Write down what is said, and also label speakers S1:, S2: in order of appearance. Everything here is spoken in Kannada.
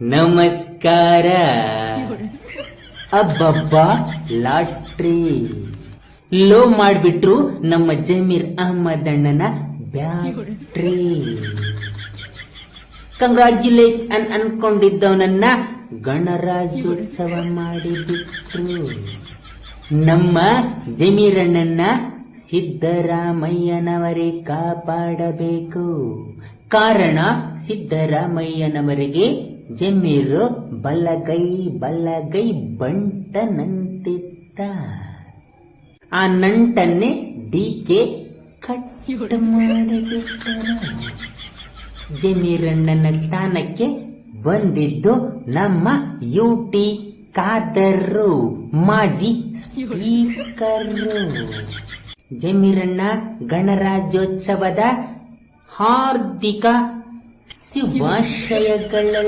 S1: ನಮಸ್ಕಾರ. ಅಬ್ಬಬ್ಬ ಲಾಟ್ರಿ ಲೋ ಮಾಡ್ಬಿಟ್ರು ನಮ್ಮ ಜಮೀರ್ ಅಹಮದ್ ಅಣ್ಣನ ಬ್ಯಾಟ್ರಿ. ಕಂಗ್ರಾಚ್ಯುಲೇಷನ್ ಅನ್ಕೊಂಡಿದ್ದವನನ್ನ ಗಣರಾಜ್ಯೋತ್ಸವ ಮಾಡಿಬಿಟ್ರು. ನಮ್ಮ ಜಮೀರಣ್ಣನ್ನ ಸಿದ್ದರಾಮಯ್ಯನವರೇ ಕಾಪಾಡಬೇಕು. ಕಾರಣ ಸಿದ್ದರಾಮಯ್ಯನವರಿಗೆ ಜಮೀರು ಬಲಗೈ ಬಂಟನಂತಿದ್ದ. ಆ ನಂಟನ್ನೇ ಡಿಕೆ ಕಟ್ ಮಾಡಿಬಿಟ್ಟರು. ಜಮೀರಣ್ಣನ ಸ್ಥಾನಕ್ಕೆ ಬಂದಿದ್ದು ನಮ್ಮ ಯುಟಿ ಖಾದರ್ ಮಾಜಿ ಸ್ಪೀಕರು. ಜಮೀರಣ್ಣ ಗಣರಾಜ್ಯೋತ್ಸವದ ಹಾರ್ದಿಕ ಶುಭಾಶಯಗಳು.